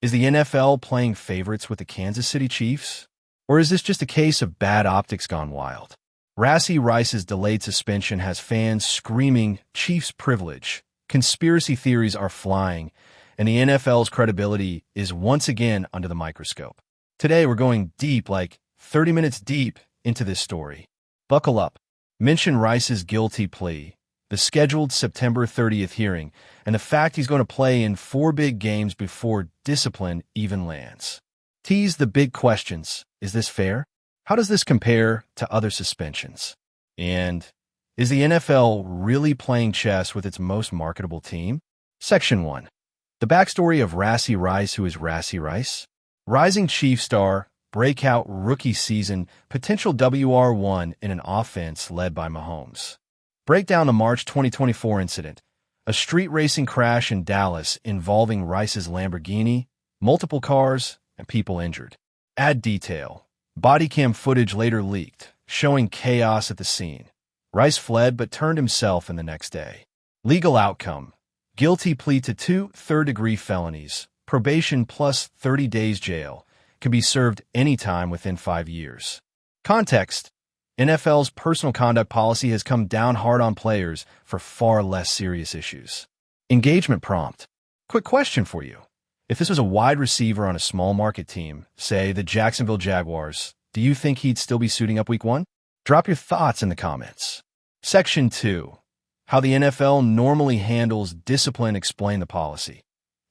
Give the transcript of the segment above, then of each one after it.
Is the NFL playing favorites with the Kansas City Chiefs? Or is this just a case of bad optics gone wild? Rashee Rice's delayed suspension has fans screaming, "Chiefs privilege." Conspiracy theories are flying, and the NFL's credibility is once again under the microscope. Today, we're going deep, like 30 minutes deep, into this story. Buckle up. Mention Rice's guilty plea, the scheduled September 30th hearing, and the fact he's going to play in 4 big games before discipline even lands. Tease the big questions. Is this fair? How does this compare to other suspensions? And is the NFL really playing chess with its most marketable team? Section 1. The backstory of Rashee Rice. Who is Rashee Rice? Rising Chief star, breakout rookie season, potential WR1 in an offense led by Mahomes. Break down the March 2024 incident, a street racing crash in Dallas involving Rice's Lamborghini, multiple cars, and people injured. Add detail. Body cam footage later leaked, showing chaos at the scene. Rice fled but turned himself in the next day. Legal outcome. Guilty plea to 2 third-degree felonies, probation plus 30 days jail, can be served anytime within 5 years. Context. NFL's personal conduct policy has come down hard on players for far less serious issues. Engagement prompt. Quick question for you. If this was a wide receiver on a small market team, say the Jacksonville Jaguars, do you think he'd still be suiting up week 1? Drop your thoughts in the comments. Section 2. How the NFL normally handles discipline. Explain the policy.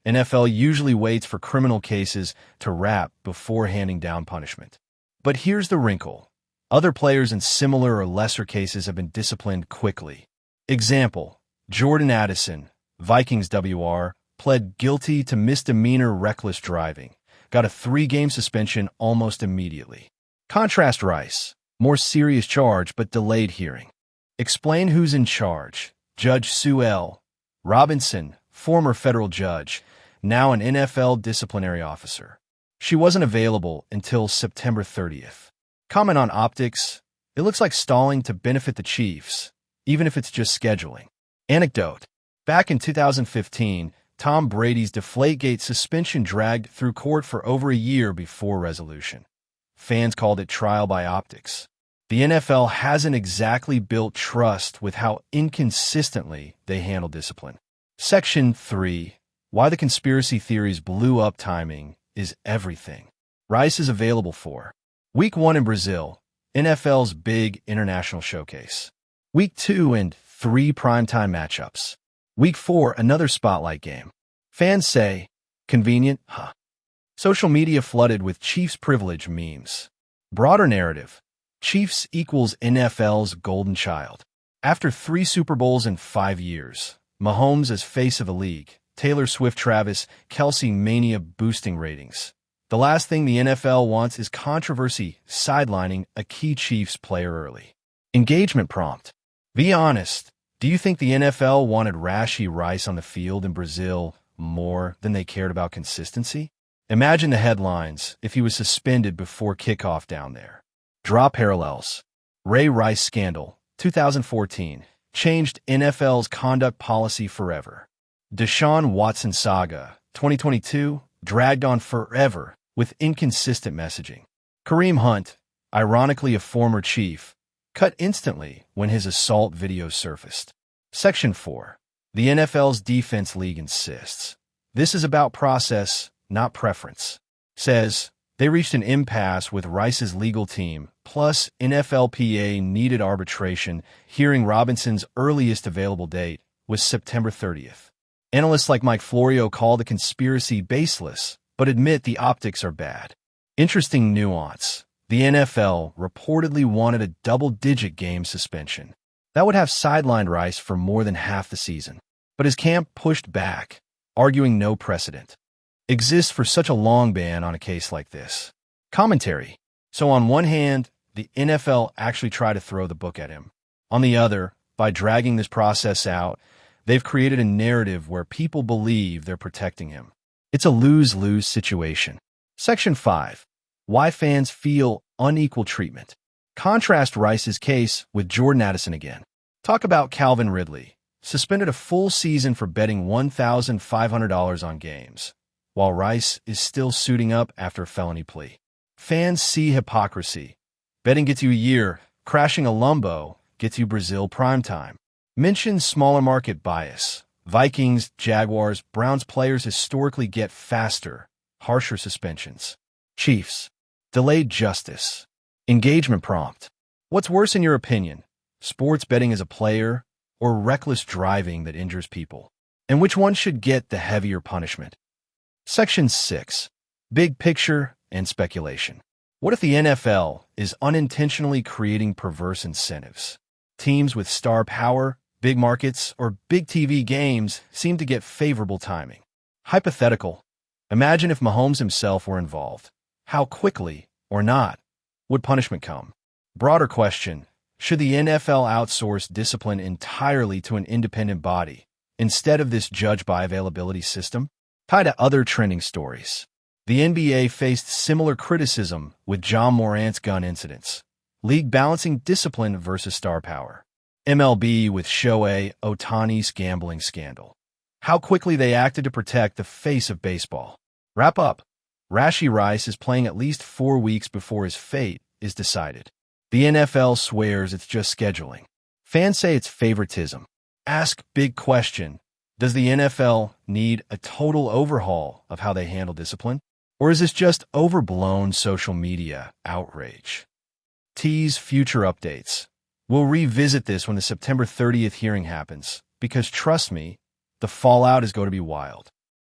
NFL usually waits for criminal cases to wrap before handing down punishment. But here's the wrinkle. Other players in similar or lesser cases have been disciplined quickly. Example, Jordan Addison, Vikings WR, pled guilty to misdemeanor reckless driving, got a 3-game suspension almost immediately. Contrast Rice, more serious charge but delayed hearing. Explain who's in charge. Judge Sue L. Robinson, former federal judge, now an NFL disciplinary officer. She wasn't available until September 30th. Comment on optics. It looks like stalling to benefit the Chiefs, even if it's just scheduling. Anecdote. Back in 2015, Tom Brady's Deflategate suspension dragged through court for over a year before resolution. Fans called it trial by optics. The NFL hasn't exactly built trust with how inconsistently they handle discipline. Section 3. Why the conspiracy theories blew up. Timing is everything. Rice is available for Week 1 in Brazil, NFL's big international showcase. Week 2 and 3 primetime matchups. Week 4, another spotlight game. Fans say, convenient, huh? Social media flooded with Chiefs privilege memes. Broader narrative. Chiefs equals NFL's golden child. After 3 Super Bowls in 5 years, Mahomes as face of the league, Taylor Swift, Travis, Kelce mania boosting ratings. The last thing the NFL wants is controversy sidelining a key Chiefs player early. Engagement prompt. Be honest. Do you think the NFL wanted Rashee Rice on the field in Brazil more than they cared about consistency? Imagine the headlines if he was suspended before kickoff down there. Draw parallels. Ray Rice scandal, 2014, changed NFL's conduct policy forever. Deshaun Watson saga, 2022, dragged on forever with inconsistent messaging. Kareem Hunt, ironically a former Chief, cut instantly when his assault video surfaced. Section 4. The NFL's defense league insists. This is about process, not preference. Says, they reached an impasse with Rice's legal team, plus NFLPA needed arbitration, hearing Robinson's earliest available date was September 30th. Analysts like Mike Florio call the conspiracy baseless, but admit the optics are bad. Interesting nuance. The NFL reportedly wanted a double-digit game suspension. That would have sidelined Rice for more than half the season. But his camp pushed back, arguing no precedent exists for such a long ban on a case like this. Commentary. So on one hand, the NFL actually tried to throw the book at him. On the other, by dragging this process out, they've created a narrative where people believe they're protecting him. It's a lose-lose situation. Section 5. Why fans feel unequal treatment. Contrast Rice's case with Jordan Addison again. Talk about Calvin Ridley, suspended a full season for betting $1,500 on games. while Rice is still suiting up after a felony plea. Fans see hypocrisy. Betting gets you a year, crashing a Lumbo gets you Brazil primetime. Mention smaller market bias. Vikings, Jaguars, Browns players historically get faster, harsher suspensions. Chiefs. Delayed justice. Engagement prompt. What's worse in your opinion? Sports betting as a player or reckless driving that injures people? And which one should get the heavier punishment? Section 6. Big picture and speculation. What if the NFL is unintentionally creating perverse incentives? Teams with star power, big markets, or big TV games seem to get favorable timing. Hypothetical. Imagine if Mahomes himself were involved. How quickly, or not, would punishment come? Broader question. Should the NFL outsource discipline entirely to an independent body, instead of this judge-by-availability system? Tied to other trending stories. The NBA faced similar criticism with John Morant's gun incidents. League balancing discipline versus star power. MLB with Shohei Ohtani's gambling scandal. How quickly they acted to protect the face of baseball. Wrap up. Rashee Rice is playing at least 4 weeks before his fate is decided. The NFL swears it's just scheduling. Fans say it's favoritism. Ask big question. Does the NFL need a total overhaul of how they handle discipline? Or is this just overblown social media outrage? Tease future updates. We'll revisit this when the September 30th hearing happens, because trust me, the fallout is going to be wild.